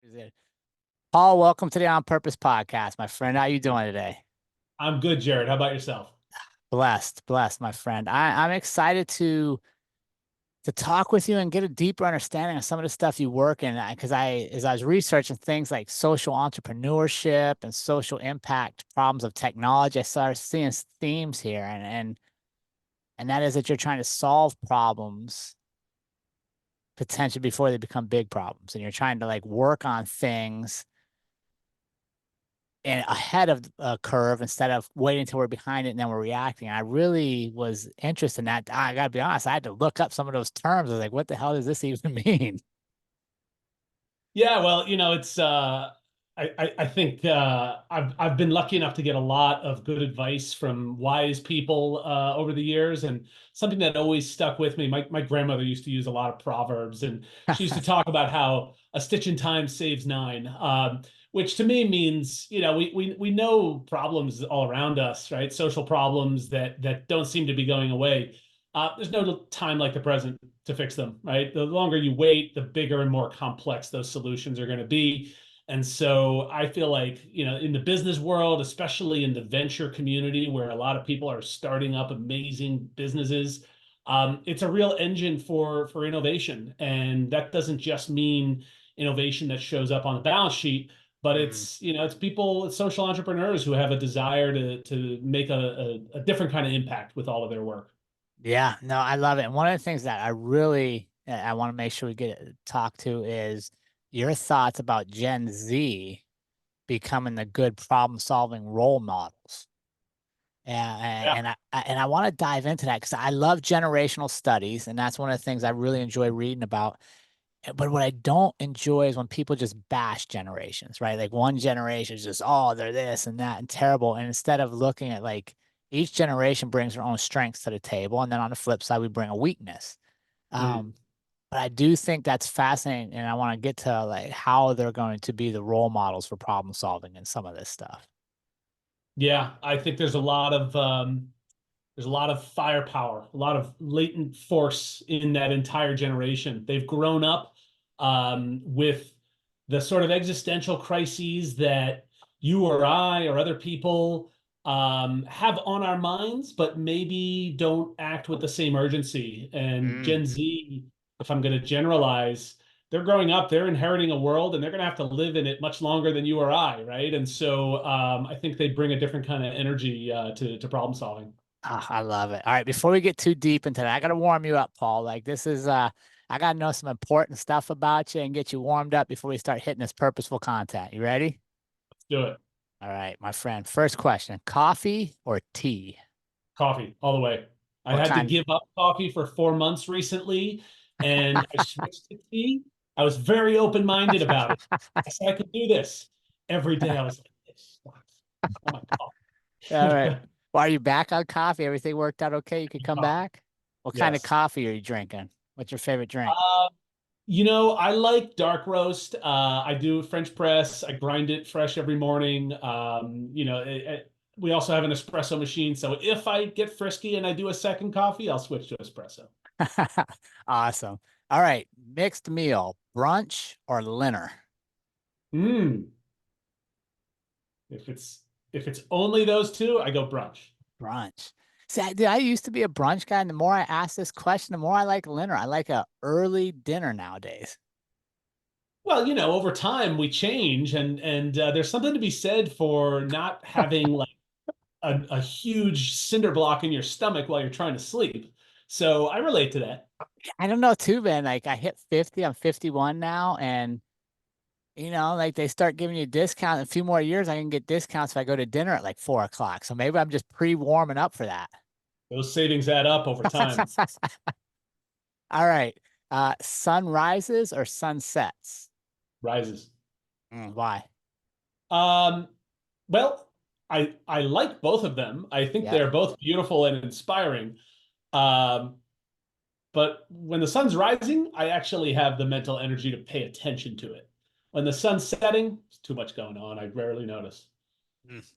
Is it- Paul, welcome to the On Purpose podcast, my friend. How you doing today? I'm good, Jerrod. How about yourself? Blessed, blessed, my friend. I'm excited to talk with you and get a deeper understanding of some of the stuff you work in. Because as I was researching things like social entrepreneurship and social impact problems of technology, I started seeing themes here, and that is that you're trying to solve problems potentially before they become big problems, and you're trying to like work on things and ahead of a curve instead of waiting until we're behind it and then we're reacting. I really was interested in that. I gotta be honest, I had to look up some of those terms. I was like, what the hell does this even mean? Yeah, well, it's I think I've been lucky enough to get a lot of good advice from wise people over the years, and something that always stuck with me. My grandmother used to use a lot of proverbs, and she used to talk about how a stitch in time saves nine, which to me means we know problems all around us, right? Social problems that don't seem to be going away. There's no time like the present to fix them, right? The longer you wait, the bigger and more complex those solutions are going to be. And so I feel like, in the business world, especially in the venture community where a lot of people are starting up amazing businesses, it's a real engine for innovation. And that doesn't just mean innovation that shows up on the balance sheet, but Mm. it's people, it's social entrepreneurs who have a desire to make a different kind of impact with all of their work. Yeah, no, I love it. And one of the things that I want to make sure we get to talk to is your thoughts about Gen Z becoming the good problem solving role models. Yeah. And I want to dive into that because I love generational studies, and that's one of the things I really enjoy reading about. But what I don't enjoy is when people just bash generations, right? Like one generation is just, oh, they're this and that and terrible. And instead of looking at like each generation brings their own strengths to the table, and then on the flip side, we bring a weakness. Mm. Um, but I do think that's fascinating, and I want to get to like how they're going to be the role models for problem solving and some of this stuff. Yeah, I think there's a lot of firepower, a lot of latent force in that entire generation. They've grown up with the sort of existential crises that you or I or other people have on our minds, but maybe don't act with the same urgency. And Mm. Gen Z, if I'm going to generalize, they're growing up, they're inheriting a world, and they're going to have to live in it much longer than you or I, right? And so I think they bring a different kind of energy to problem solving. Ah, I love it. All right, before we get too deep into that, I gotta warm you up, Paul. Like this is I gotta know some important stuff about you and get you warmed up before we start hitting this purposeful content. You ready? Let's do it. All right, my friend. First question, coffee or tea? Coffee all the way. I What had to kind? give up coffee for 4 months recently, and I switched to tea. I was very open-minded about it. I said I could do this. Every day I was like, this sucks. I want All right. coffee. Well, are you back on coffee? Everything worked out okay? You could come Coffee. back? What kind of Yes. coffee are you drinking? What's your favorite drink? Uh, I like dark roast. I do French press. I grind it fresh every morning. We also have an espresso machine. So if I get frisky and I do a second coffee, I'll switch to espresso. Awesome. All right, mixed meal, brunch or dinner? Mm. If it's only those two, I go brunch. Brunch. See, I used to be a brunch guy, and the more I ask this question, the more I like dinner. I like a early dinner nowadays. Well, over time we change, and there's something to be said for not having like a huge cinder block in your stomach while you're trying to sleep. So I relate to that. I don't know too, man. Like I hit 50, I'm 51 now, and like they start giving you a discount. In a few more years, I can get discounts if I go to dinner at like 4 o'clock. So maybe I'm just pre-warming up for that. Those savings add up over time. All right. Sun rises or sun sets? Rises. Why? Um, well, I like both of them. I think Yeah. they're both beautiful and inspiring. Um, but when the sun's rising, I actually have the mental energy to pay attention to it. When the sun's setting, there's too much going on. I rarely notice.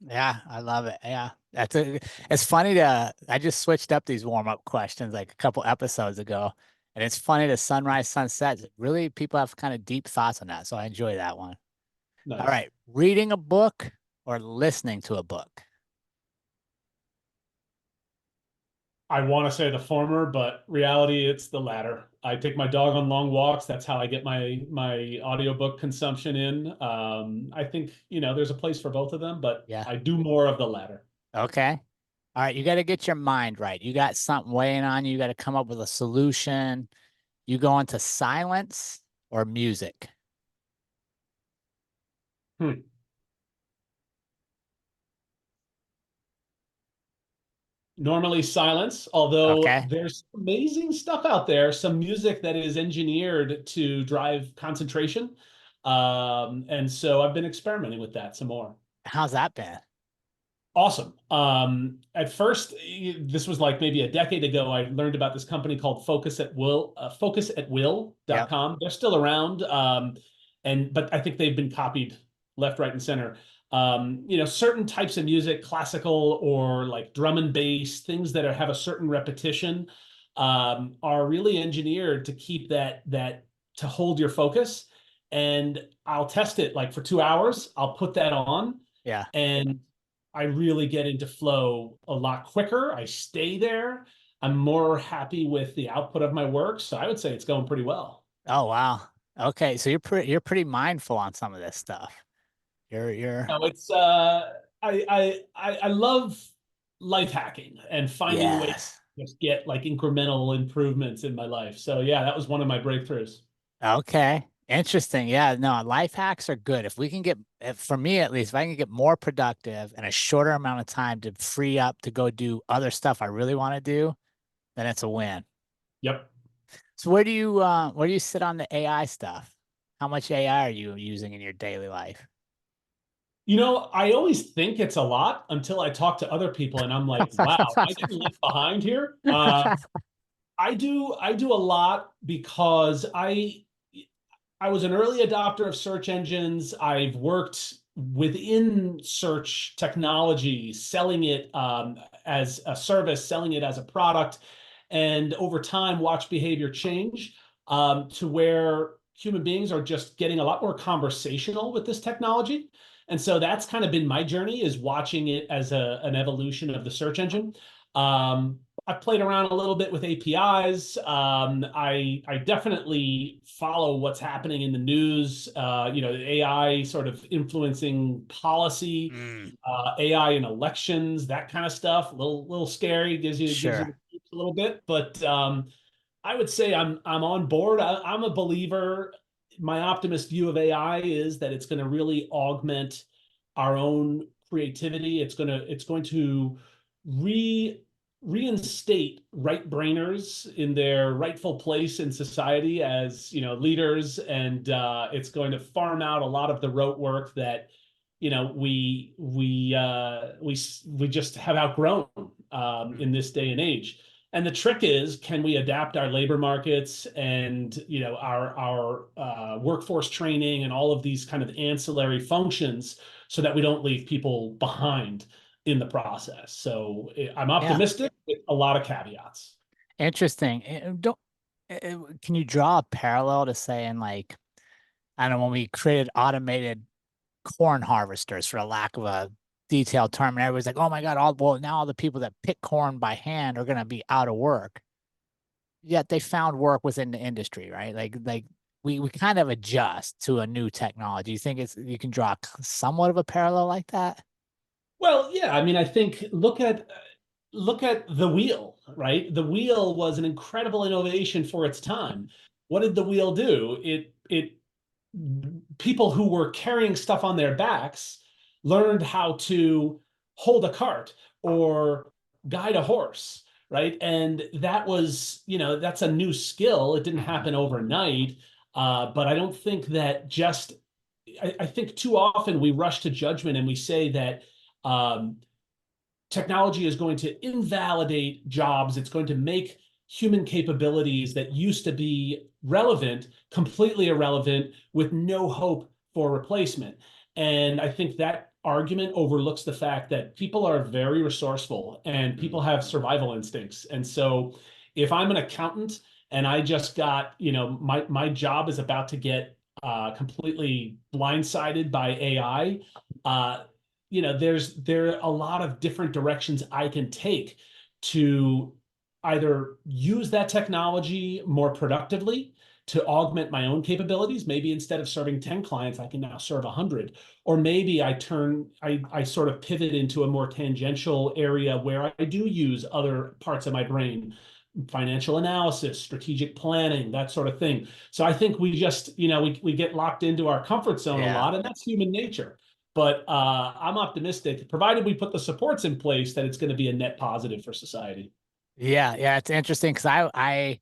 Yeah, I love it. Yeah. It's funny I just switched up these warm-up questions like a couple episodes ago. And it's funny, the sunrise, sunset. Really, people have kind of deep thoughts on that. So I enjoy that one. All Nice. right. Reading a book or listening to a book? I want to say the former, but reality, it's the latter. I take my dog on long walks. That's how I get my audiobook consumption in. I think, there's a place for both of them, but Yeah. I do more of the latter. Okay. All right. You got to get your mind right. You got something weighing on you. You got to come up with a solution. You go into silence or music. Hmm. Normally silence, although Okay. there's amazing stuff out there, some music that is engineered to drive concentration. And so I've been experimenting with that some more. How's that been? Awesome. At first, this was like maybe a decade ago. I learned about this company called Yep. focusatwill.com. They're still around. But I think they've been copied left, right, and center. Certain types of music, classical or like drum and bass, things that have a certain repetition, are really engineered to keep that to hold your focus. And I'll test it like for 2 hours. I'll put that on Yeah. and I really get into flow a lot quicker. I stay there. I'm more happy with the output of my work. So I would say it's going pretty well. Oh, wow. Okay. So you're pretty mindful on some of this stuff. You're No, it's I love life hacking and finding ways yes. to just get like incremental improvements in my life. So yeah, that was one of my breakthroughs. Okay. Interesting. Yeah, no, life hacks are good. If we can get, for me at least, if I can get more productive in a shorter amount of time to free up to go do other stuff I really want to do, then it's a win. Yep. So where do you sit on the AI stuff? How much AI are you using in your daily life? I always think it's a lot until I talk to other people and I'm like, wow, am I getting left behind here? I do a lot because I was an early adopter of search engines. I've worked within search technology, selling it as a service, selling it as a product, and over time, watch behavior change to where human beings are just getting a lot more conversational with this technology. And so that's kind of been my journey is watching it as an evolution of the search engine. I played around a little bit with APIs. I definitely follow what's happening in the news. The AI sort of influencing policy, Mm, AI in elections, that kind of stuff. A little scary. Gives you the sure. creeps a little bit, but I would say I'm on board. I'm a believer. My optimist view of AI is that it's going to really augment our own creativity. It's going to re reinstate right brainers in their rightful place in society as leaders, and it's going to farm out a lot of the rote work that we just have outgrown Mm, in this day and age. And the trick is, can we adapt our labor markets and our workforce training and all of these kind of ancillary functions so that we don't leave people behind in the process? So I'm yeah. optimistic with a lot of caveats. Interesting. Can you draw a parallel to saying like, I don't know, when we created automated corn harvesters for a lack of a detailed term, and everybody's like, "Oh my God, now all the people that pick corn by hand are going to be out of work." Yet they found work within the industry, right? Like we kind of adjust to a new technology. You think you can draw somewhat of a parallel like that? Well, yeah, I mean, I think look at the wheel, right? The wheel was an incredible innovation for its time. What did the wheel do? It people who were carrying stuff on their backs learned how to hold a cart or guide a horse, right? And that's a new skill. It didn't Hmm. happen overnight. But I don't think that just, I think too often we rush to judgment and we say that um, technology is going to invalidate jobs. It's going to make human capabilities that used to be relevant completely irrelevant with no hope for replacement. And I think that argument overlooks the fact that people are very resourceful and people Mm. have survival instincts. And so if I'm an accountant and I just got, my job is about to get completely blindsided by AI. Uh, there are a lot of different directions I can take to either use that technology more productively to augment my own capabilities. Maybe instead of serving 10 clients, I can now serve 100. Or maybe I sort of pivot into a more tangential area where I do use other parts of my brain, financial analysis, strategic planning, that sort of thing. So I think we just, we get locked into our comfort zone a Yeah. lot, and that's human nature. But I'm optimistic, provided we put the supports in place, that it's going to be a net positive for society. Yeah, yeah, it's interesting because I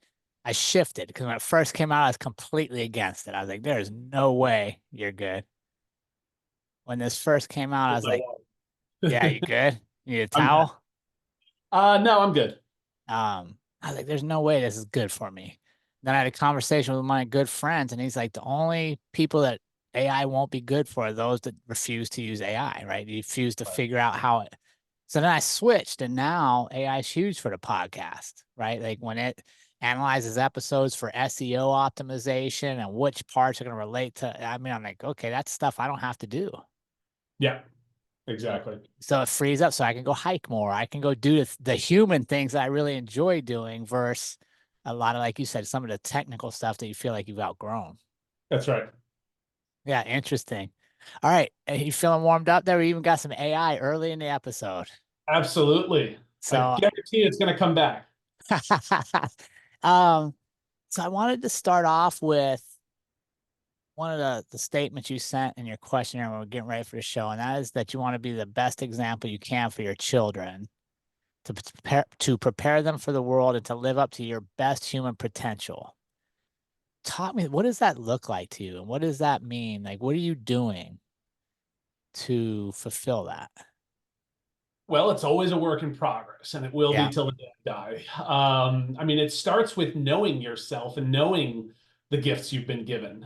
shifted because when it first came out, I was completely against it. I was like, there's no way you're good. When this first came out, I was like, yeah, you good? You need a I'm good. towel? No, I'm good. I was like, there's no way this is good for me. Then I had a conversation with my good friends, and he's like, the only people that AI won't be good for are those that refuse to use AI, right? You refuse to Right. figure out how it. So then I switched, and now AI is huge for the podcast, right? Like when it analyzes episodes for SEO optimization and which parts are going to relate to. I mean, I'm like, okay, that's stuff I don't have to do. Yeah, exactly. So it frees up so I can go hike more. I can go do the human things that I really enjoy doing versus a lot of, like you said, some of the technical stuff that you feel like you've outgrown. That's right. Yeah, interesting. All right. You feeling warmed up there? We even got some AI early in the episode. Absolutely. I So, guarantee it's going to come back. um, so I wanted to start off with one of the statements you sent in your questionnaire when we're getting ready for the show, and that is that you want to be the best example you can for your children. To prepare them for the world and to live up to your best human potential. Talk me, what does that look like to you? And what does that mean? Like, what are you doing to fulfill that? Well, it's always a work in progress, and it will be Yeah, till the day I die. I mean, it starts with knowing yourself and knowing the gifts you've been given.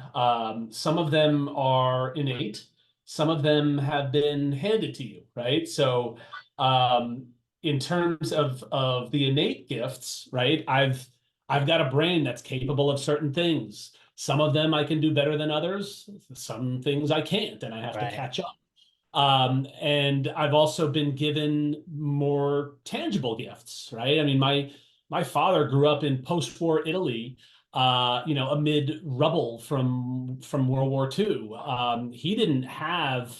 Some of them are innate, some of them have been handed to you, right? So, um, in terms of the innate gifts, right? I've got a brain that's capable of certain things. Some of them I can do better than others. Some things I can't, and I have to right. catch up. And I've also been given more tangible gifts, right? I mean, my father grew up in post-war Italy, amid rubble from World War II. He didn't have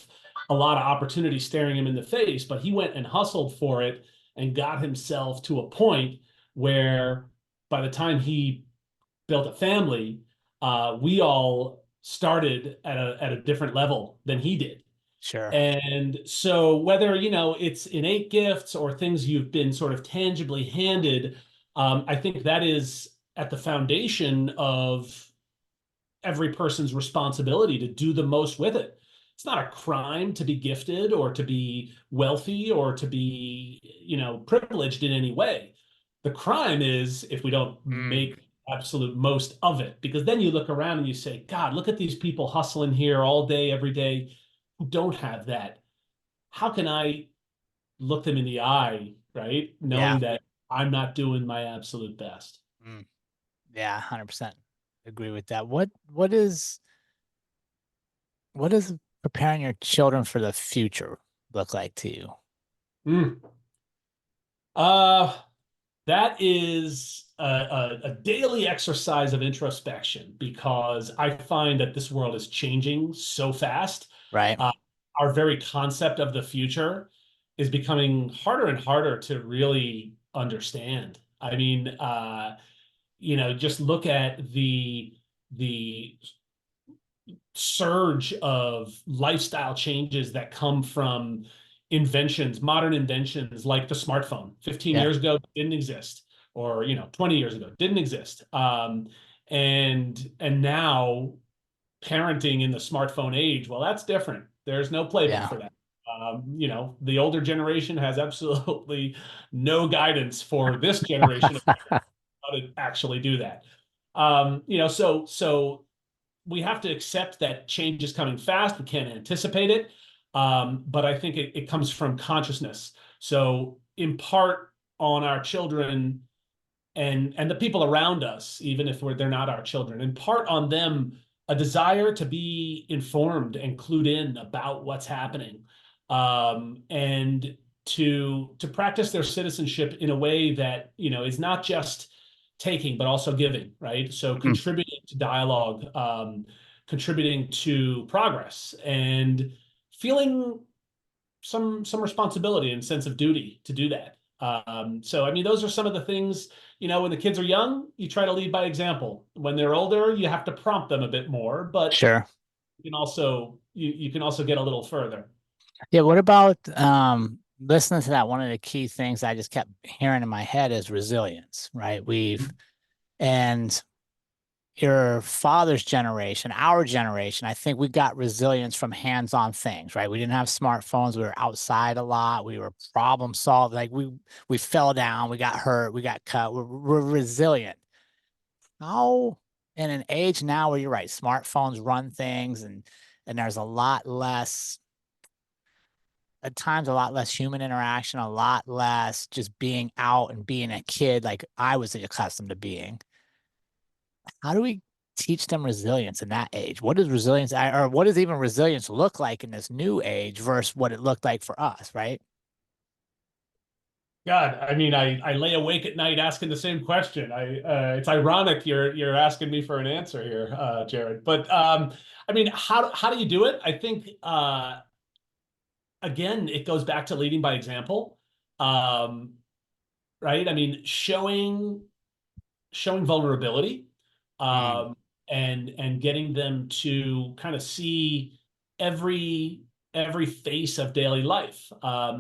a lot of opportunity staring him in the face, but he went and hustled for it and got himself to a point where by the time he built a family, we all started at a different level than he did. Sure. And so whether, it's innate gifts or things you've been sort of tangibly handed, I think that is at the foundation of every person's responsibility to do the most with it. It's not a crime to be gifted or to be wealthy or to be, privileged in any way. The crime is if we don't Mm, make absolute most of it, because then you look around and you say, God, look at these people hustling here all day, every day who don't have that. How can I look them in the eye, right? yeah. Knowing that I'm not doing my absolute best. Mm, yeah, 100% agree with that. What does preparing your children for the future look like to you? Mm. Uh, that is a daily exercise of introspection because I find that this world is changing so fast. Right? Uh, our very concept of the future is becoming harder and harder to really understand. I mean, just look at the surge of lifestyle changes that come from inventions, modern inventions like the smartphone. 15 Yeah. years ago didn't exist, or 20 years ago didn't exist. And now parenting in the smartphone age, well, that's different. There's no playbook Yeah. for that. The older generation has absolutely no guidance for this generation of how to actually do that. So we have to accept that change is coming fast. We can't anticipate it. But I think it comes from consciousness. So impart on our children and the people around us, even if they're not our children, impart on them a desire to be informed and clued in about what's happening, and to practice their citizenship in a way that is not just taking but also giving, right? So Mm. contributing to dialogue, contributing to progress, and feeling some responsibility and sense of duty to do that. So I mean, those are some of the things, when the kids are young, you try to lead by example. When they're older, you have to prompt them a bit more, but Sure. you can also get a little further. Yeah, what about listening to that? One of the key things I just kept hearing in my head is resilience, right? And your father's generation, our generation, I think we got resilience from hands-on things, right? We didn't have smartphones. We were outside a lot. We were problem solving. Like we fell down, we got hurt, we got cut. We're resilient. How in an age now where you're right, smartphones run things and there's a lot less at times a lot less human interaction, a lot less just being out and being a kid like I was accustomed to being. How do we teach them resilience in that age? What does resilience or what does even resilience look like in this new age versus what it looked like for us, right? God, I mean, I lay awake at night asking the same question. It's ironic you're asking me for an answer here, Jerrod. But I mean, how do you do it? I think again, it goes back to leading by example, um, right? I mean, showing vulnerability, Mm, um, and getting them to kind of see every every face of daily life.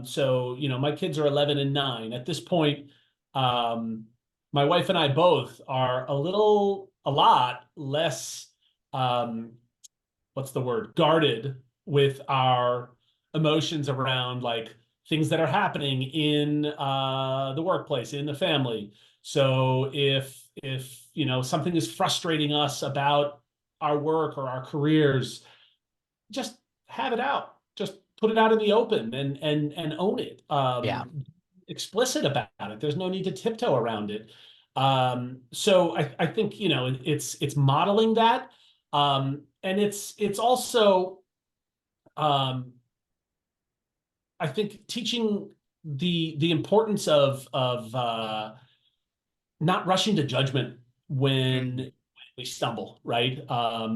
So my kids are 11 and 9 at this point. Um, my wife and I both are a lot less, um, what's the word, guarded with our emotions around like things that are happening in the workplace, in the family. So if something is frustrating us about our work or our careers, just have it out. Just put it out in the open and own it. yeah. Explicit about it. There's no need to tiptoe around it. So I think it's modeling that, and it's also, um, I think, teaching the importance of not rushing to judgment Mm, when we stumble, right?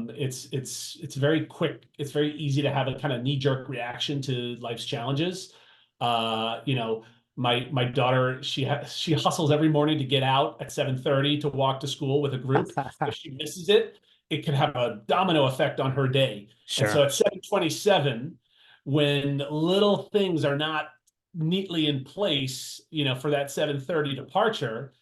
It's very quick. It's very easy to have a kind of knee-jerk reaction to life's challenges. You know, my daughter, she hustles every morning to get out at 7:30 to walk to school with a group. If she misses it, it could have a domino effect on her day. And so sure. at 7:27, when little things are not neatly in place, for that 7:30 departure,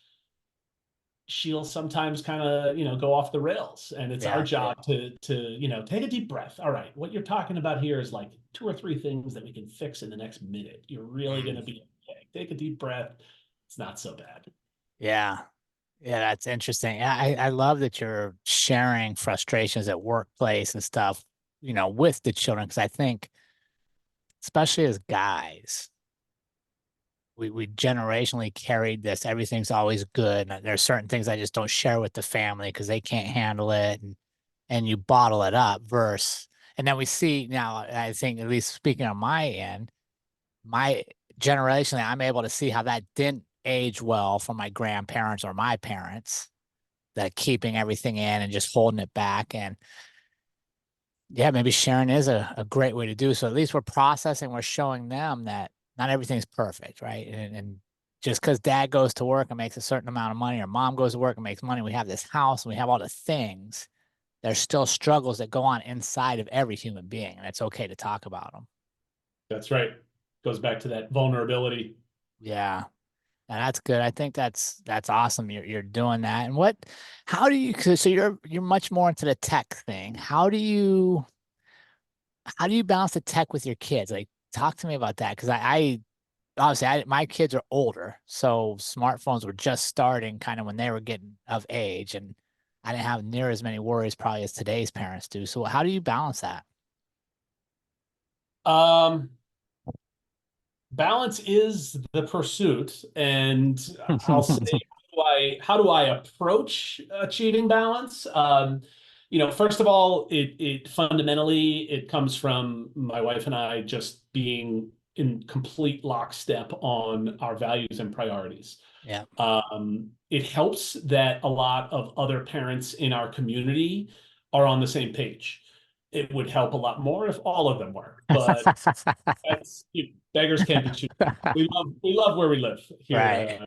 she'll sometimes kind of go off the rails, and it's our Yeah. job to take a deep breath. All right, what you're talking about here is like two or three things that we can fix in the next minute. You're really going Mm, to be okay. Take a deep breath. It's not so bad. yeah. Yeah, that's interesting. I love that you're sharing frustrations at workplace and stuff, with the children, because I think, especially as guys, we generationally carried this. Everything's always good. And there's certain things I just don't share with the family because they can't handle it, and you bottle it up. And then we see now. I think at least speaking on my end, my generationally, I'm able to see how that didn't age well for my grandparents or my parents. That keeping everything in and just holding it back. And yeah, maybe sharing is a great way to do so. At least we're processing, we're showing them that not everything's perfect, right? And just because dad goes to work and makes a certain amount of money, or mom goes to work and makes money, we have this house and we have all the things. There's still struggles that go on inside of every human being, and it's okay to talk about them. That's right. Goes back to that vulnerability. Yeah. And that's good. I think that's awesome. You're doing that. And how do you, so you're much more into the tech thing. How do you balance the tech with your kids? Like, talk to me about that. Because I obviously my kids are older, so smartphones were just starting kind of when they were getting of age, and I didn't have near as many worries probably as today's parents do. So how do you balance that? Um, Balance is the pursuit, and I'll say how do I approach achieving balance? First of all, it fundamentally it comes from my wife and I just being in complete lockstep on our values and priorities. Yeah. It helps that a lot of other parents in our community are on the same page. It would help a lot more if all of them were, but beggars can't be choosers. We love where we live here, Right.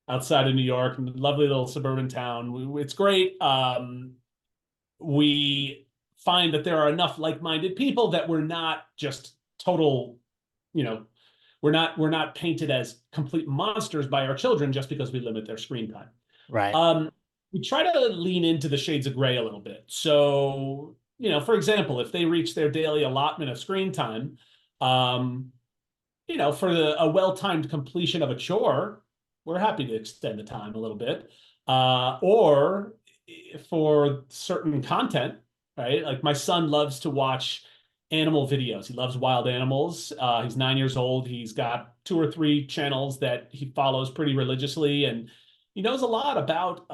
outside of New York, lovely little suburban town. It's great. We find that there are enough like-minded people that we're not just total, you know, we're not painted as complete monsters by our children just because we limit their screen time. Right. Um, we try to lean into the shades of gray a little bit. So, for example, if they reach their daily allotment of screen time, um, for a well-timed completion of a chore, we're happy to extend the time a little bit. Or for certain content, right? Like my son loves to watch animal videos. He loves wild animals. He's 9 years old. He's got two or three channels that he follows pretty religiously, and he knows a lot about.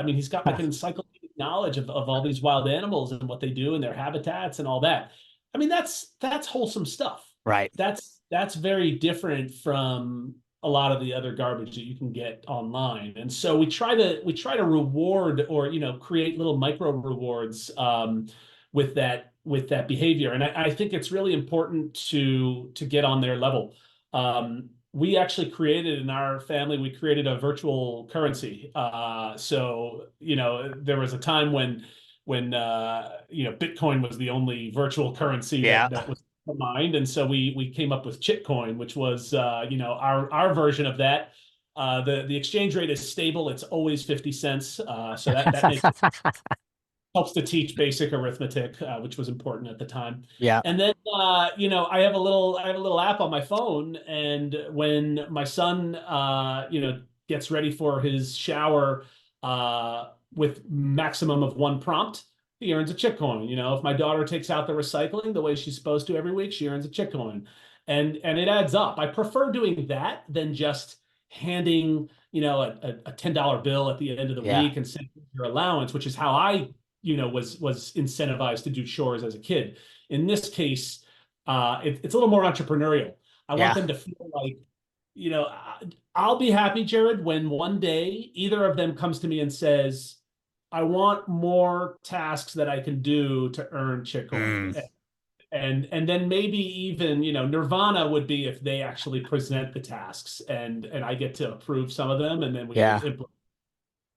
He's got like an encyclopedic knowledge of all these wild animals and what they do and their habitats and all that. That's wholesome stuff. Right. That's very different from a lot of the other garbage that you can get online. And so we try to reward, or create little micro rewards, with that behavior. And I think it's really important to get on their level. We actually created in our family, we created a virtual currency. So there was a time when Bitcoin was the only virtual currency Yeah. that was mind, and so we came up with Chitcoin, which was our version of that. The exchange rate is stable; it's always 50 cents. So that makes helps to teach basic arithmetic, which was important at the time. Yeah. And then I have a little app on my phone, and when my son gets ready for his shower with maximum of one prompt, he earns a chick coin. If my daughter takes out the recycling the way she's supposed to every week, she earns a chick coin, and it adds up. I prefer doing that than just handing a $10 bill at the end of the Yeah. week and saying your allowance, which is how I was incentivized to do chores as a kid. In this case, it's a little more entrepreneurial. I want Yeah. them to feel like, you know, I'll be happy, Jerrod, when one day either of them comes to me and says, I want more tasks that I can do to earn Mm. Chitcoin. And then maybe even, Nirvana would be if they actually present the tasks and I get to approve some of them and then we Yeah. implement.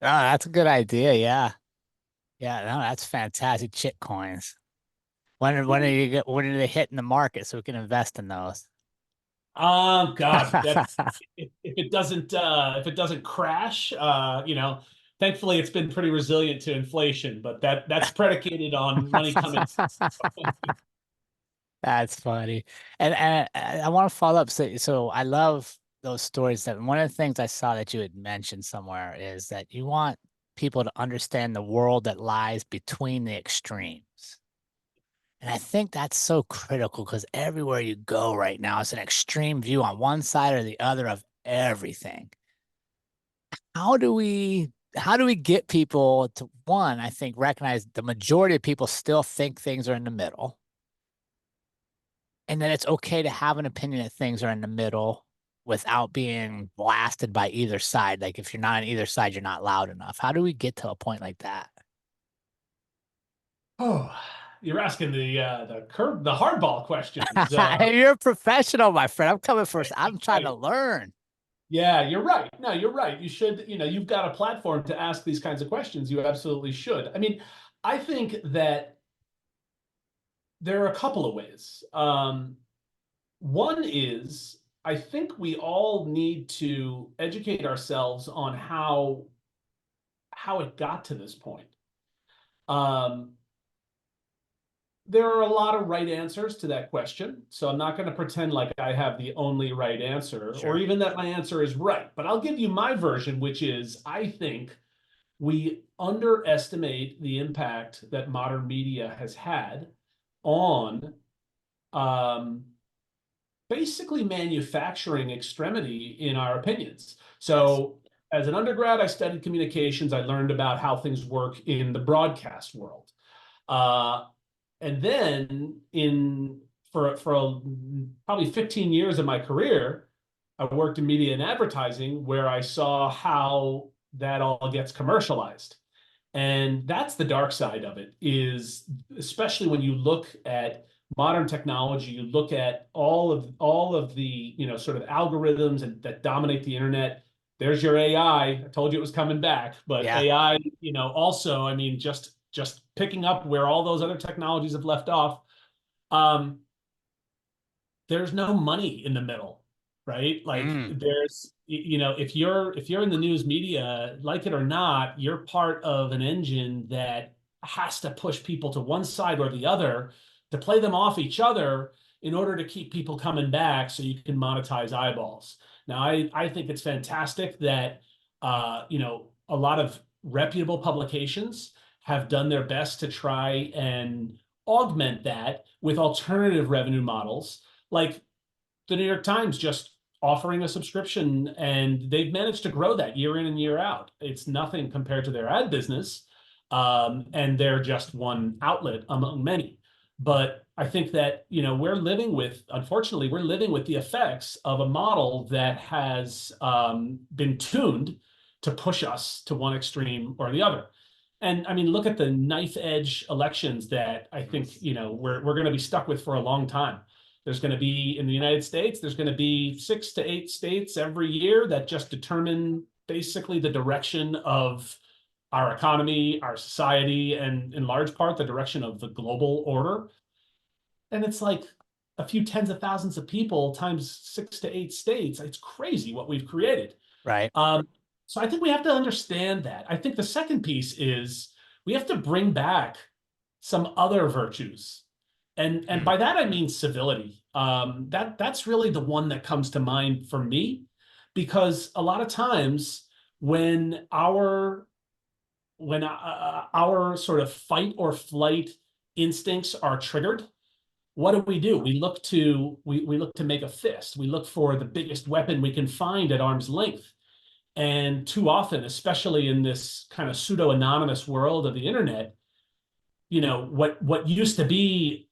Oh, that's a good idea. Yeah. Yeah. No, that's fantastic. Chit coins. When are they hitting the market so we can invest in those? God, if it doesn't crash, thankfully it's been pretty resilient to inflation, but that's predicated on money coming. That's funny. And I want to follow up. So I love those stories. That one of the things I saw that you had mentioned somewhere is that you want people to understand the world that lies between the extremes. And I think that's so critical because everywhere you go right now, it's an extreme view on one side or the other of everything. How do we how do we get people to, one, I think, recognize the majority of people still think things are in the middle, and that it's okay to have an opinion that things are in the middle without being blasted by either side. Like if you're not on either side, you're not loud enough. How do we get to a point like that? Oh, you're asking the hardball questions. You're a professional, my friend. I'm coming first. I'm trying to learn. Yeah, you're right. No, you're right. You should, you've got a platform to ask these kinds of questions. You absolutely should. I mean, I think that there are a couple of ways. One is, I think we all need to educate ourselves on how it got to this point. Um, there are a lot of right answers to that question, so I'm not going to pretend like I have the only right answer, or Sure. even that my answer is right. But I'll give you my version, which is I think we underestimate the impact that modern media has had on um, basically manufacturing extremity in our opinions. Yes. So as an undergrad, I studied communications. I learned about how things work in the broadcast world. Uh, and then probably 15 years of my career, I worked in media and advertising where I saw how that all gets commercialized. And that's the dark side of it, is especially when you look at modern technology, you look at all of the, sort of algorithms that dominate the internet. There's your AI. I told you it was coming back, but Yeah. AI, also, I mean, just picking up where all those other technologies have left off. Um, there's no money in the middle, right? Like Mm, if you're in the news media, like it or not, you're part of an engine that has to push people to one side or the other to play them off each other in order to keep people coming back so you can monetize eyeballs. Now, I think it's fantastic that a lot of reputable publications have done their best to try and augment that with alternative revenue models like the New York Times just offering a subscription, and they've managed to grow that year in and year out. It's nothing compared to their ad business, and they're just one outlet among many. But I think that unfortunately, we're living with the effects of a model that has been tuned to push us to one extreme or the other. And I mean, look at the knife edge elections that I think we're going to be stuck with for a long time. There's going to be in the United States, there's going to be 6 to 8 states every year that just determine basically the direction of our economy, our society, and in large part, the direction of the global order. And it's like a few tens of thousands of people times 6 to 8 states. It's crazy what we've created. right. Um, so I think we have to understand that. I think the second piece is we have to bring back some other virtues. And Mm, by that I mean civility. That's really the one that comes to mind for me, because a lot of times when our sort of fight or flight instincts are triggered, what do? We look to make a fist. We look for the biggest weapon we can find at arm's length. And too often, especially in this kind of pseudo-anonymous world of the internet, what used to be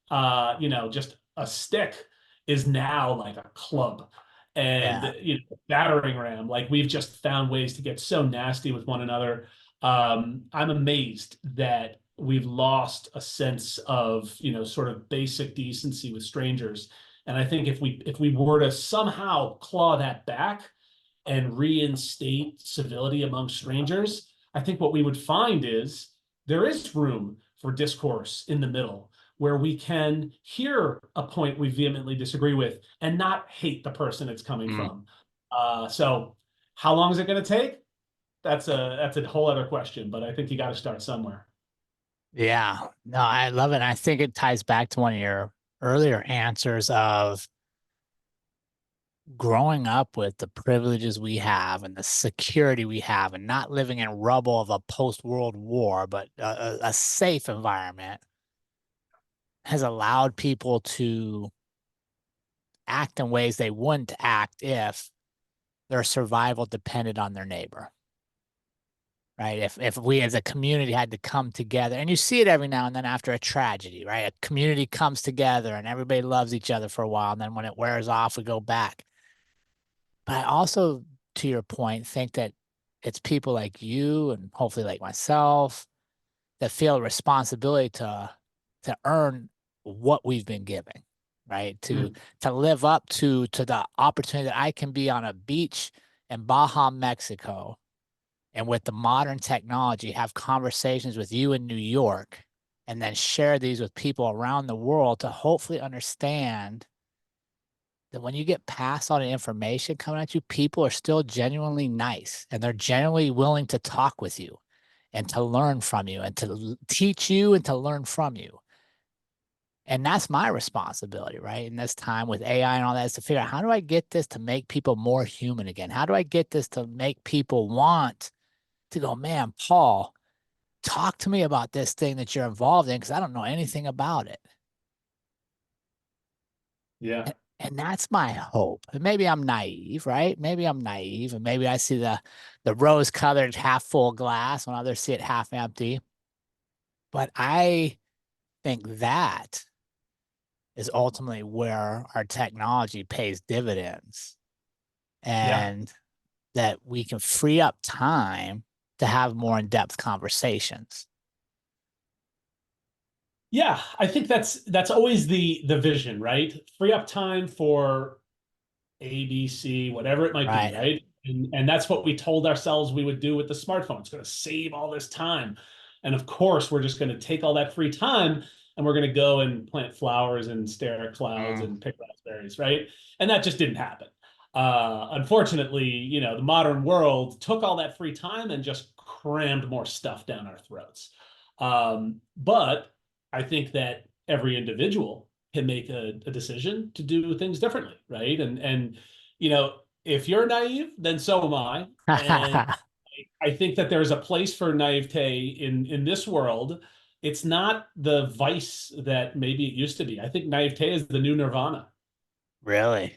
just a stick is now like a club yeah. and battering ram. Like we've just found ways to get so nasty with one another. I'm amazed that we've lost a sense of sort of basic decency with strangers. And I think if we were to somehow claw that back and reinstate civility among strangers, I think what we would find is there is room for discourse in the middle where we can hear a point we vehemently disagree with and not hate the person it's coming Mm, from. So how long is it going to take? That's a whole other question, but I think you got to start somewhere. yeah. No, I love it. I think it ties back to one of your earlier answers of growing up with the privileges we have and the security we have and not living in rubble of a post-world war, but a safe environment has allowed people to act in ways they wouldn't act if their survival depended on their neighbor. Right. If we as a community had to come together, and you see it every now and then after a tragedy, right? A community comes together and everybody loves each other for a while, and then when it wears off, we go back. But I also, to your point, think that it's people like you and hopefully like myself that feel a responsibility to earn what we've been given, right? To Mm. to live up to the opportunity that I can be on a beach in Baja, Mexico, and with the modern technology, have conversations with you in New York, and then share these with people around the world to hopefully understand that when you get past all the information coming at you, people are still genuinely nice and they're genuinely willing to talk with you and to learn from you and to teach you and to learn from you. And that's my responsibility, right? In this time with AI and all that is to figure out how do I get this to make people more human again? How do I get this to make people want to go, man, Paul, talk to me about this thing that you're involved in because I don't know anything about it. Yeah. And that's my hope. And maybe I'm naive, right? Maybe I'm naive, and maybe I see the rose-colored half full glass when others see it half empty. But I think that is ultimately where our technology pays dividends, Yeah. and that we can free up time to have more in-depth conversations. Yeah, I think that's always the vision, right? Free up time for ABC, whatever it might be, Right. right? And that's what we told ourselves we would do with the smartphone. It's going to save all this time. And of course, we're just going to take all that free time and we're going to go and plant flowers and stare at clouds Mm. and pick raspberries, right? And that just didn't happen. Unfortunately, the modern world took all that free time and just crammed more stuff down our throats. But I think that every individual can make a decision to do things differently, right? And if you're naive, then so am I. And I think that there's a place for naivete in this world. It's not the vice that maybe it used to be. I think naivete is the new nirvana. Really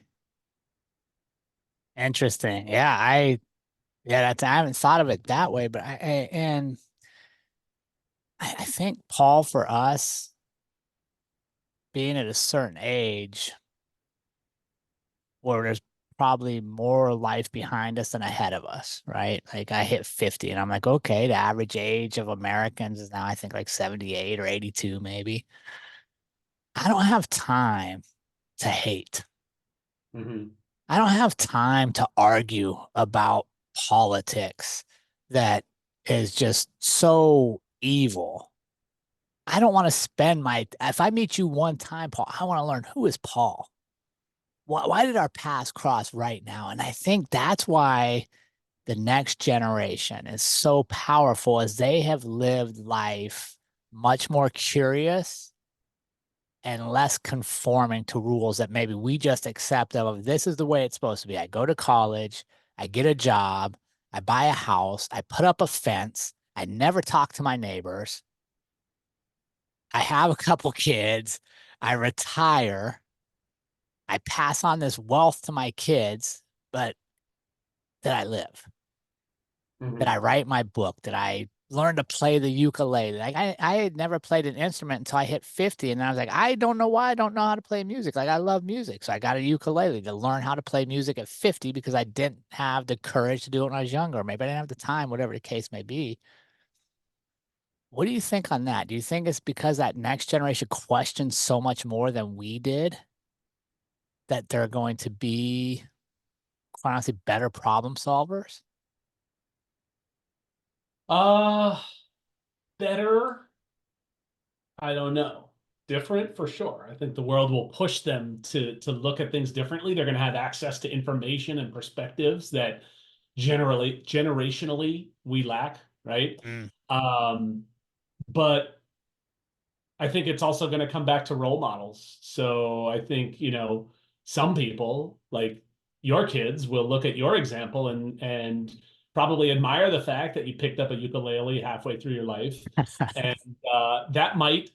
interesting. Yeah, that's I haven't thought of it that way, but I think Paul, for us being at a certain age where there's probably more life behind us than ahead of us, right? Like I hit 50 and I'm like, okay, the average age of Americans is now I think like 78 or 82 maybe. I don't have time to hate. Mm-hmm. I don't have time to argue about politics that is just so evil. I don't want to spend if I meet you one time, Paul, I want to learn who is Paul. Why did our paths cross right now? And I think that's why the next generation is so powerful as they have lived life much more curious and less conforming to rules that maybe we just accept of this is the way it's supposed to be. I go to college, I get a job, I buy a house, I put up a fence, I never talk to my neighbors, I have a couple kids, I retire, I pass on this wealth to my kids, but did I live? Did Mm-hmm. I write my book? Did I learn to play the ukulele? Like I had never played an instrument until I hit 50. And I was like, I don't know why I don't know how to play music. Like I love music. So I got a ukulele to learn how to play music at 50 because I didn't have the courage to do it when I was younger. Maybe I didn't have the time, whatever the case may be. What do you think on that? Do you think it's because that next generation questions so much more than we did that they're going to be, quite honestly, better problem solvers? Uh, Better. I don't know. Different for sure. I think the world will push them to look at things differently. They're going to have access to information and perspectives that generally generationally we lack, right? Mm. Um, but I think it's also going to come back to role models. So I think, some people like your kids will look at your example and probably admire the fact that you picked up a ukulele halfway through your life. And that might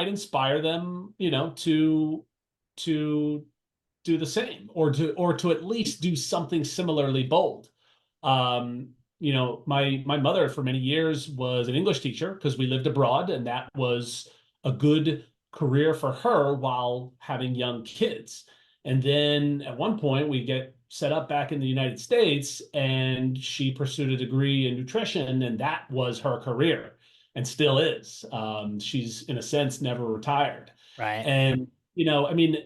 inspire them, to do the same or to at least do something similarly bold. Um, my mother for many years was an English teacher because we lived abroad, and that was a good career for her while having young kids. And then at one point, we get set up back in the United States, and she pursued a degree in nutrition, and that was her career and still is. She's, in a sense, never retired. Right. And, I mean,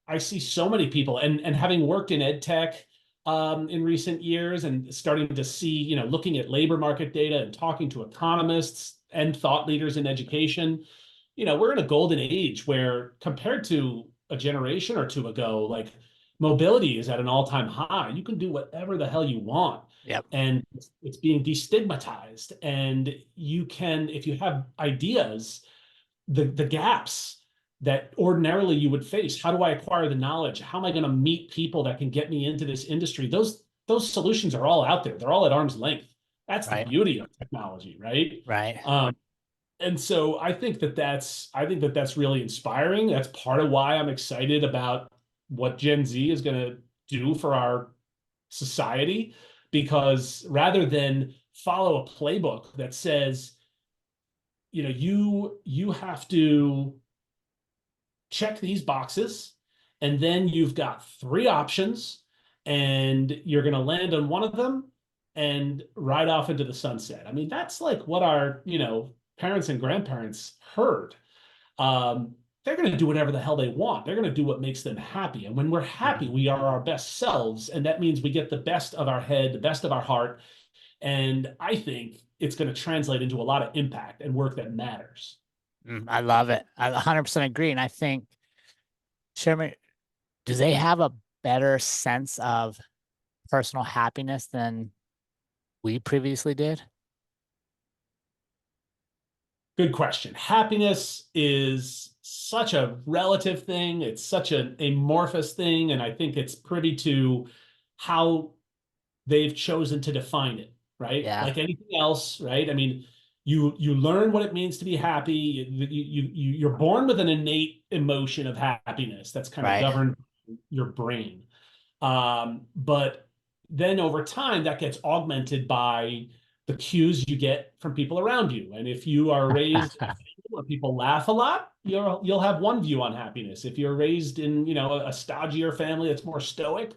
I see so many people, and having worked in ed tech in recent years and starting to see, looking at labor market data and talking to economists and thought leaders in education, we're in a golden age where compared to a generation or two ago, like mobility is at an all-time high. You can do whatever the hell you want. Yep. And it's being destigmatized. And you can, if you have ideas, the gaps that ordinarily you would face. How do I acquire the knowledge? How am I going to meet people that can get me into this industry? Those solutions are all out there. They're all at arm's length. That's the Right. beauty of technology, right? Right. And so I think that that's really inspiring. That's part of why I'm excited about what Gen Z is going to do for our society, because rather than follow a playbook that says, you have to check these boxes, and then you've got three options, and you're going to land on one of them and ride off into the sunset. I mean, that's like what our, parents and grandparents heard. Um, they're going to do whatever the hell they want. They're going to do what makes them happy. And when we're happy, Mhm. we are our best selves. And that means we get the best of our head, the best of our heart. And I think it's going to translate into a lot of impact and work that matters. I love it. I 100% agree. And I think, Sherman, do they have a better sense of personal happiness than we previously did? Good question. Happiness is such a relative thing. It's such an amorphous thing. And I think it's privy to how they've chosen to define it, right? Yeah, Like anything else, right? I mean, you learn what it means to be happy. You're born with an innate emotion of happiness that's kind of right. governed your brain. But then over time, that gets augmented by the cues you get from people around you. And if you are raised where people laugh a lot, you'll have one view on happiness. If you're raised in, a stodgier family that's more stoic,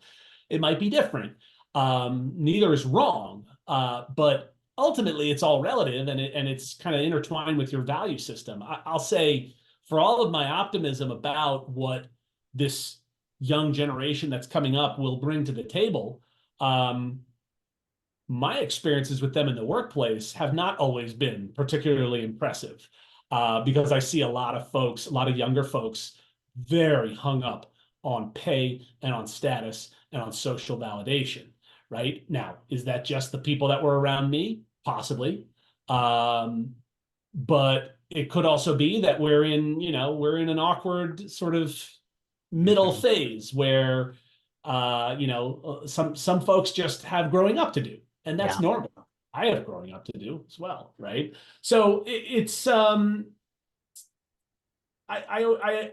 it might be different. Neither is wrong, but ultimately it's all relative, and it's kind of intertwined with your value system. I'll say, for all of my optimism about what this young generation that's coming up will bring to the table, um, my experiences with them in the workplace have not always been particularly impressive, because I see a lot of folks, a lot of younger folks, very hung up on pay and on status and on social validation. Right now, is that just the people that were around me? Possibly. Um, but it could also be that we're in an awkward sort of middle Mhm. phase where some folks just have growing up to do, and that's Yeah, normal. I have growing up to do as well, right? So it's I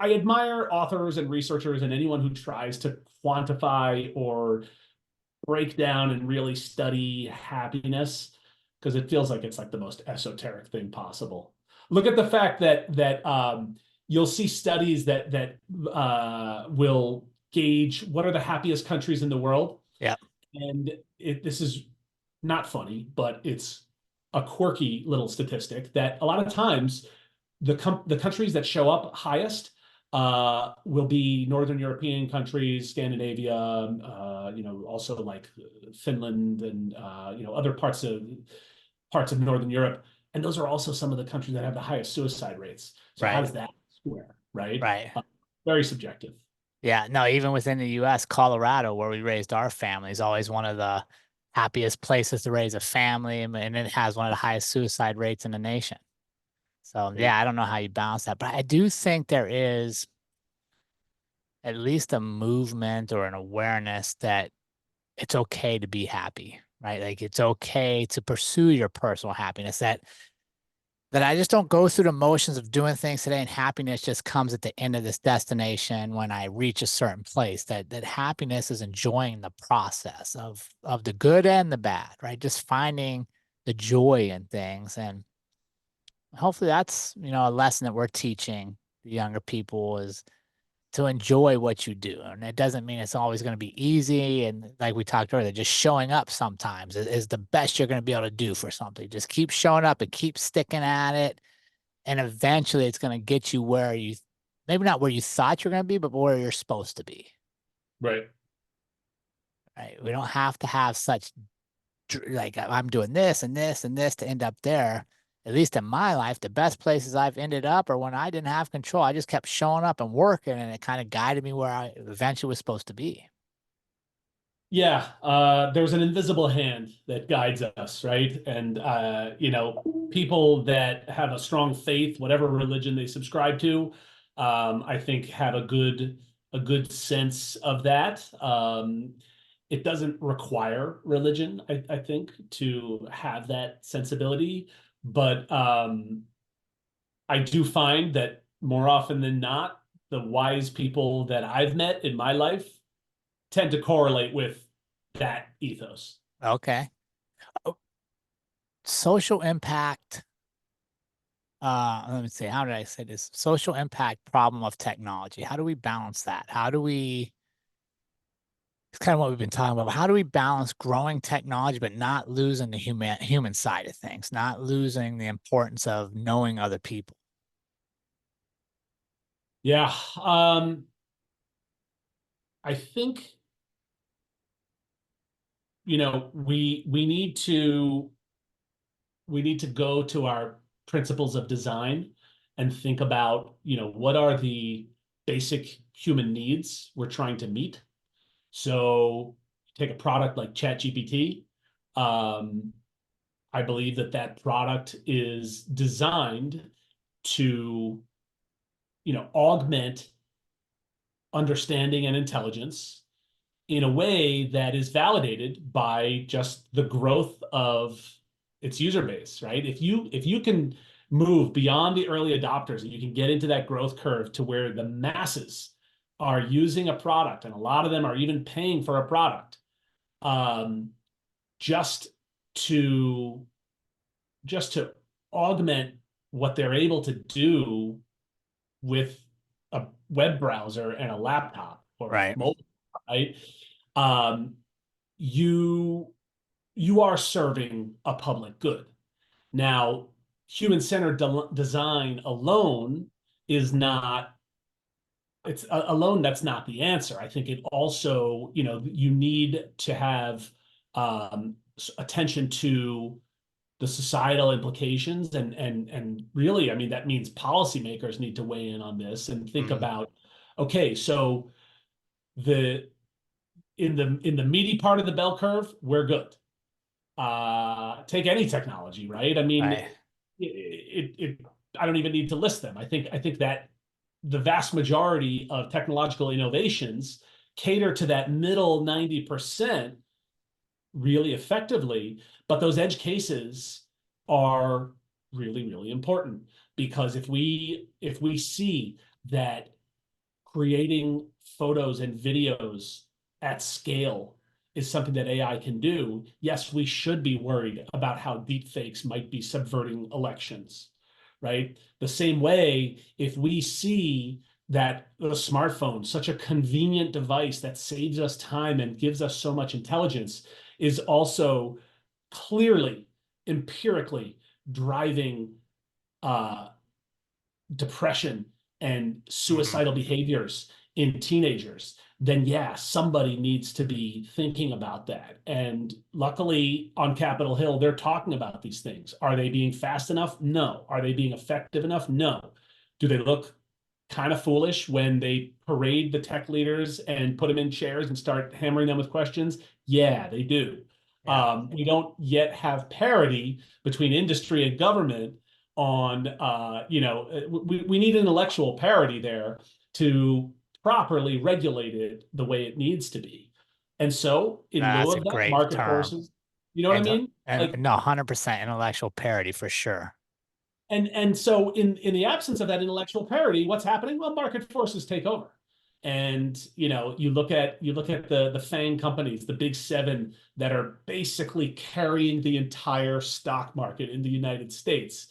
admire authors and researchers and anyone who tries to quantify or break down and really study happiness, because it feels like it's like the most esoteric thing possible. Look at the fact that you'll see studies that will gauge what are the happiest countries in the world, yeah, and this is not funny, but it's a quirky little statistic that a lot of times the countries that show up highest will be Northern European countries, Scandinavia, also like Finland and other parts of Northern Europe, and those are also some of the countries that have the highest suicide rates. So how right, does that square, right? right. Very subjective. Yeah, no, even within the US, Colorado, where we raised our family, is always one of the happiest places to raise a family, and it has one of the highest suicide rates in the nation. So, yeah, I don't know how you balance that, but I do think there is at least a movement or an awareness that it's okay to be happy, right? Like it's okay to pursue your personal happiness. That I just don't go through the motions of doing things today, and happiness just comes at the end of this destination when I reach a certain place. That happiness is enjoying the process of the good and the bad, right? Just finding the joy in things. And hopefully that's, a lesson that we're teaching the younger people is to enjoy what you do. And it doesn't mean it's always going to be easy. And like we talked earlier, just showing up sometimes is the best you're going to be able to do for something. Just keep showing up and keep sticking at it. And eventually it's going to get you where maybe not where you thought you're going to be, but where you're supposed to be. Right. Right. We don't have to have such like I'm doing this and this and this to end up there. At least in my life, the best places I've ended up are when I didn't have control. I just kept showing up and working, and it kind of guided me where I eventually was supposed to be. Yeah, there's an invisible hand that guides us, right? And people that have a strong faith, whatever religion they subscribe to, I think have a good sense of that. It doesn't require religion, I think, to have that sensibility, but I do find that more often than not, the wise people that I've met in my life tend to correlate with that ethos. Okay. Oh, social impact. Let me see. How did I say this? Social impact problem of technology. How do we balance that? How do we, it's kind of what we've been talking about. How do we balance growing technology, but not losing the human side of things, not losing the importance of knowing other people? Yeah. I think, we need to go to our principles of design and think about, what are the basic human needs we're trying to meet. So take a product like ChatGPT. Um, I believe that that product is designed to, augment understanding and intelligence in a way that is validated by just the growth of its user base, right? If you can move beyond the early adopters and you can get into that growth curve to where the masses are using a product, and a lot of them are even paying for a product, um, just to just to augment what they're able to do with a web browser and a laptop or a Right. mobile, right? Um, you you are serving a public good. Now, human-centered design alone is not, it's alone, that's not the answer. I think it also, you need to have attention to the societal implications, and really, I mean, that means policymakers need to weigh in on this and think Mhm. about, okay, so the in the meaty part of the bell curve, we're good. Take any technology, right? I mean, Right. I don't even need to list them. I think that the vast majority of technological innovations cater to that middle 90% really effectively, but those edge cases are really, really important, because if we see that creating photos and videos at scale is something that AI can do, yes, we should be worried about how deep fakes might be subverting elections, right? The same way, if we see that the smartphone, such a convenient device that saves us time and gives us so much intelligence, is also clearly, empirically driving uh, depression and Mhm. suicidal behaviors in teenagers, then yeah, somebody needs to be thinking about that. And luckily on Capitol Hill, they're talking about these things. Are they being fast enough? No. Are they being effective enough? No. Do they look kind of foolish when they parade the tech leaders and put them in chairs and start hammering them with questions? Yeah, they do. Yeah. We don't yet have parity between industry and government on, we need intellectual parity there to properly regulate it the way it needs to be. And so, in lieu That's a of that, great market term. forces, you know what I And mean? and Like, no, 100% intellectual parity for sure. and so in the absence of that intellectual parity, what's happening? Well, market forces take over. And you look at the FANG companies, the big seven that are basically carrying the entire stock market in the United States.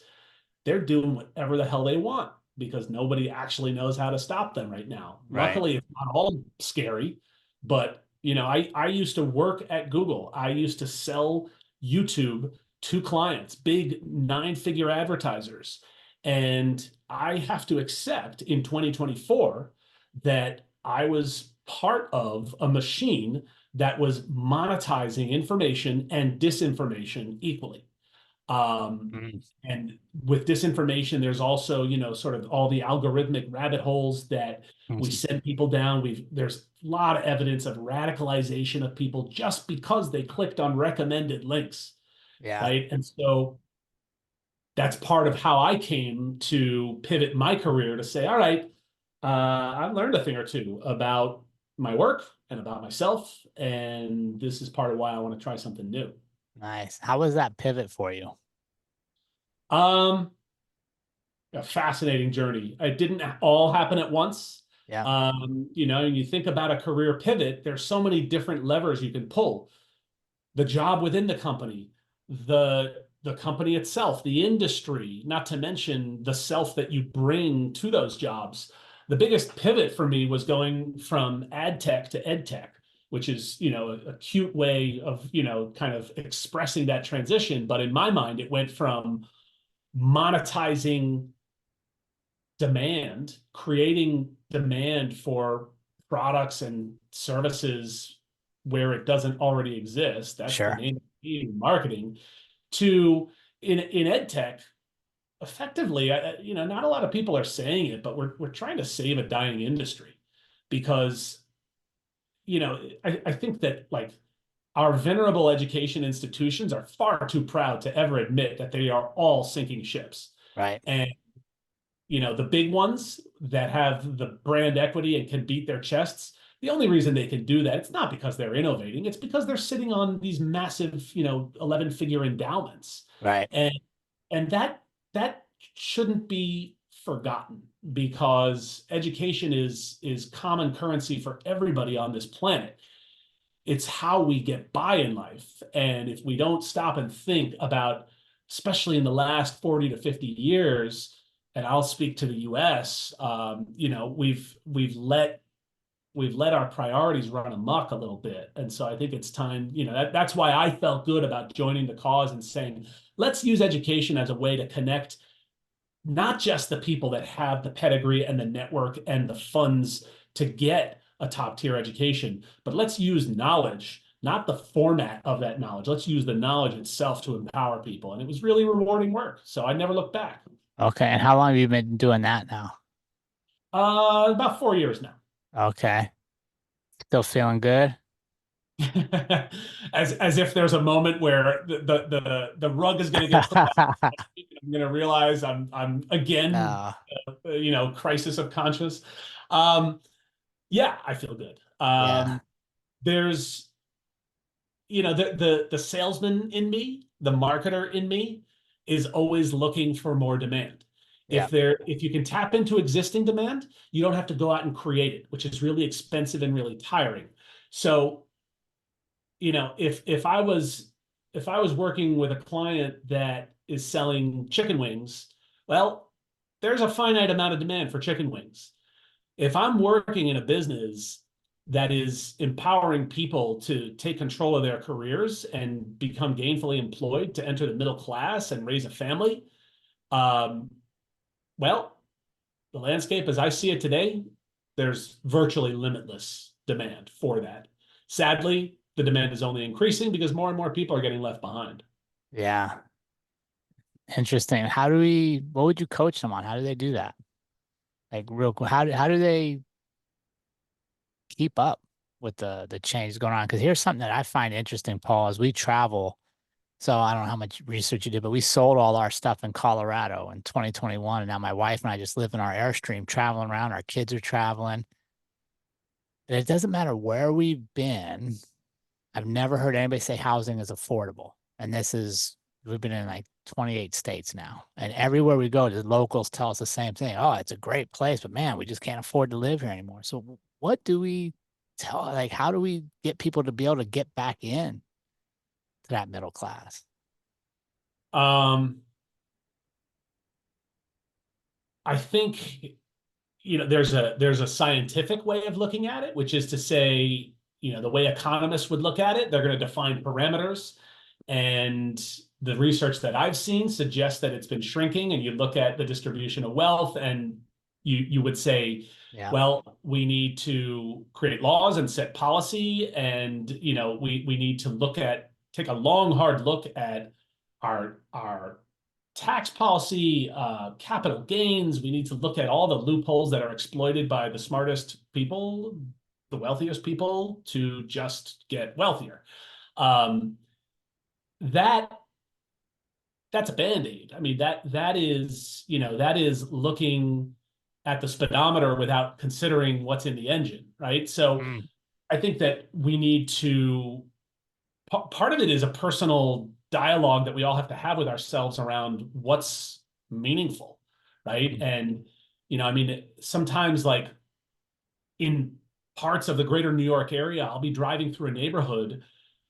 They're doing whatever the hell they want because nobody actually knows how to stop them right now. Right. Luckily, it's not all scary, but I used to work at Google. I used to sell YouTube to clients, big nine-figure advertisers. And I have to accept in 2024 that I was part of a machine that was monetizing information and disinformation equally. Um, Mhm. and with disinformation, there's also, sort of all the algorithmic rabbit holes that we Mhm. send people down. There's a lot of evidence of radicalization of people just because they clicked on recommended links, Yeah. right? And so that's part of how I came to pivot my career to say, all right, I've learned a thing or two about my work and about myself, and this is part of why I want to try something new. Nice. How was that pivot for you? Um, a fascinating journey. It didn't all happen at once. Yeah. And you think about a career pivot, there's so many different levers you can pull. The job within the company, the company itself, the industry, not to mention the self that you bring to those jobs. The biggest pivot for me was going from ad tech to ed tech, which is, a cute way of, kind of expressing that transition. But in my mind, it went from monetizing demand, creating demand for products and services where it doesn't already exist. That's the Sure. name of marketing. To in ed tech, effectively, not a lot of people are saying it, but we're trying to save a dying industry because I think that like our venerable education institutions are far too proud to ever admit that they are all sinking ships. Right. And the big ones that have the brand equity and can beat their chests, the only reason they can do that, it's not because they're innovating, it's because they're sitting on these massive, 11-figure endowments. Right. And that shouldn't be forgotten because education is common currency for everybody on this planet. It's how we get by in life. And if we don't stop and think about, especially in the last 40 to 50 years, and I'll speak to the US, we've let our priorities run amok a little bit. And so I think it's time, that's why I felt good about joining the cause and saying, let's use education as a way to connect not just the people that have the pedigree and the network and the funds to get a top tier education, but let's use knowledge, not the format of that knowledge. Let's use the knowledge itself to empower people. And it was really rewarding work. So I never looked back. Okay. And how long have you been doing that now? About 4 years now. Okay. Still feeling good? As if there's a moment where the rug is going to get pulled out. I'm going to realize I'm again, No. crisis of conscience. Um, yeah, I feel good. Yeah. There's the salesman in me, the marketer in me is always looking for more demand. Yeah. If you can tap into existing demand, you don't have to go out and create it, which is really expensive and really tiring. So, if I was working with a client that is selling chicken wings, well, there's a finite amount of demand for chicken wings. If I'm working in a business that is empowering people to take control of their careers and become gainfully employed to enter the middle class and raise a family, um, well, the landscape as I see it today, there's virtually limitless demand for that. Sadly, the demand is only increasing because more and more people are getting left behind. Yeah. Interesting. What would you coach them on? How do they do that? Like real quick, how do they keep up with the changes going on? Because here's something that I find interesting, Paul, as we travel. So I don't know how much research you did, but we sold all our stuff in Colorado in 2021. And now my wife and I just live in our Airstream traveling around. Our kids are traveling. And it doesn't matter where we've been. I've never heard anybody say housing is affordable. And we've been in like 28 states now. And everywhere we go, the locals tell us the same thing. Oh, it's a great place, but man, we just can't afford to live here anymore. So what do we how do we get people to be able to get back in to that middle class? Um, I think there's a scientific way of looking at it, which is to say, the way economists would look at it, they're going to define parameters. And the research that I've seen suggests that it's been shrinking. And you look at the distribution of wealth, and you would say, Yeah. well, we need to create laws and set policy, and we need to take a long, hard look at our tax policy, capital gains. We need to look at all the loopholes that are exploited by the smartest people, the wealthiest people, to just get wealthier. Um, that that's a band-aid. I mean, that is looking at the speedometer without considering what's in the engine, right? So Mm, I think that we need to part of it is a personal dialogue that we all have to have with ourselves around what's meaningful, right? mm, And I mean, sometimes like in parts of the greater New York area, I'll be driving through a neighborhood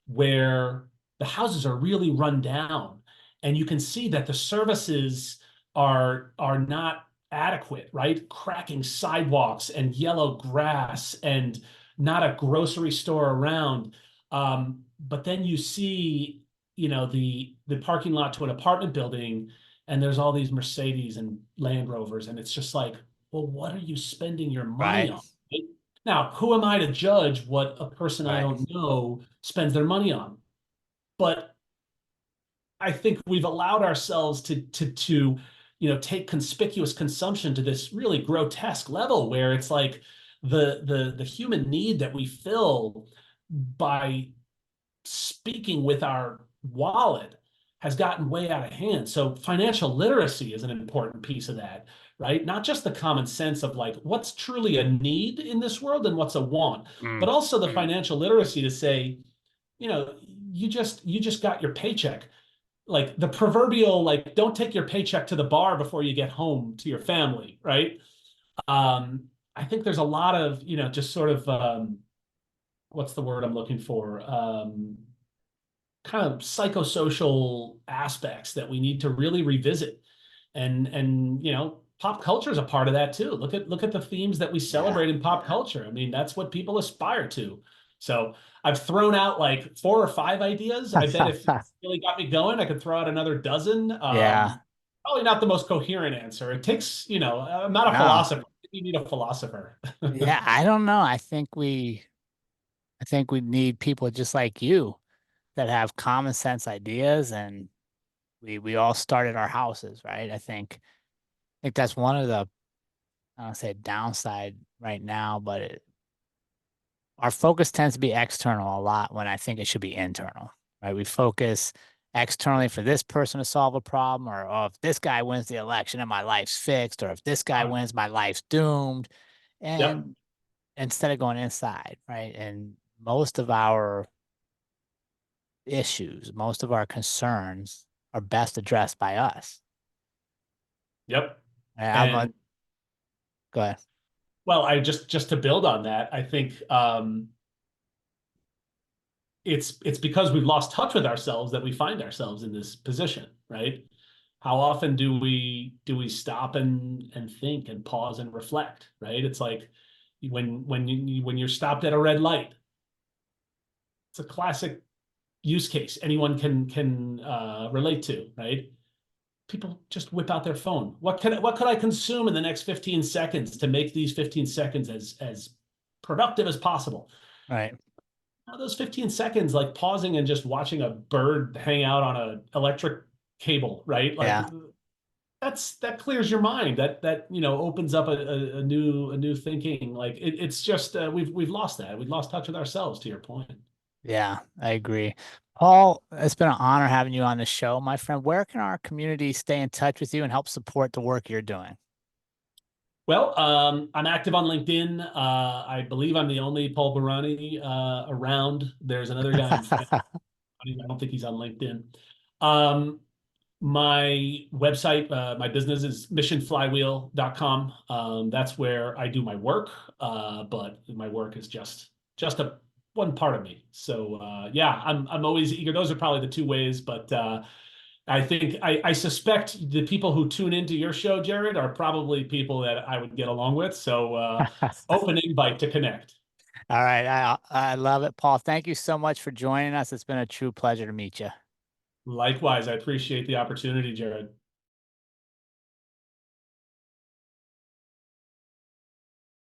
where the houses are really run down, and you can see that the services are not adequate, right? Cracking sidewalks and yellow grass and not a grocery store around. But then you see, the parking lot to an apartment building, and there's all these Mercedes and Land Rovers, and it's just like, well, what are you spending your money Right. on? Right? Now, who am I to judge what a person I Right. don't know spends their money on? But I think we've allowed ourselves to take conspicuous consumption to this really grotesque level where it's like the human need that we fill by speaking with our wallet has gotten way out of hand. So financial literacy is an important piece of that, right? Not just the common sense of like what's truly a need in this world and what's a want, Mm. but also the financial literacy to say, you know, you just got your paycheck. Like the proverbial, like, don't take your paycheck to the bar before you get home to your family, right? Um, I think there's a lot of, just sort of what's the word I'm looking for? Kind of psychosocial aspects that we need to really revisit. And pop culture is a part of that too. Look at the themes that we Yeah. celebrate in pop culture. I mean, that's what people aspire to. So I've thrown out like 4 or 5 ideas. I bet if you really got me going, I could throw out another dozen. Yeah. Probably not the most coherent answer. It takes, I'm not a No. philosopher. You need a philosopher. Yeah, I don't know. I think we need people just like you that have common sense ideas, and we all started our houses, right? I think that's one of the, I don't say downside right now, but our focus tends to be external a lot when I think it should be internal, right? We focus externally for this person to solve a problem, or oh, if this guy wins the election and my life's fixed, or if this guy wins, my life's doomed. Yep. And instead of going inside, right? And most of our issues, most of our concerns are best addressed by us. Yep. I'm a, And go ahead. well, I just to build on that, I think it's because we've lost touch with ourselves that we find ourselves in this position, right? How often do we stop and think and pause and reflect, right? It's like when you're stopped at a red light. It's a classic use case anyone can relate to, right? People just whip out their phone. What could I consume in the next 15 seconds to make these 15 seconds as productive as possible? Right. Now, those 15 seconds, like pausing and just watching a bird hang out on an electric cable, right? Like Yeah. that clears your mind. That opens up a new thinking. Like it's just we've lost that. We've lost touch with ourselves. To your point. Yeah, I agree. Paul, it's been an honor having you on the show, my friend. Where can our community stay in touch with you and help support the work you're doing? Well, I'm active on LinkedIn. I believe I'm the only Paul Burani around. There's another guy in France. I don't think he's on LinkedIn. Um, my website, my business is missionflywheel.com. That's where I do my work, but my work is just a one part of me. So yeah, I'm always eager. Those are probably the two ways, but I think I suspect the people who tune into your show, Jerrod, are probably people that I would get along with. So open invite to connect. All right. I love it, Paul. Thank you so much for joining us. It's been a true pleasure to meet you. Likewise, I appreciate the opportunity, Jerrod.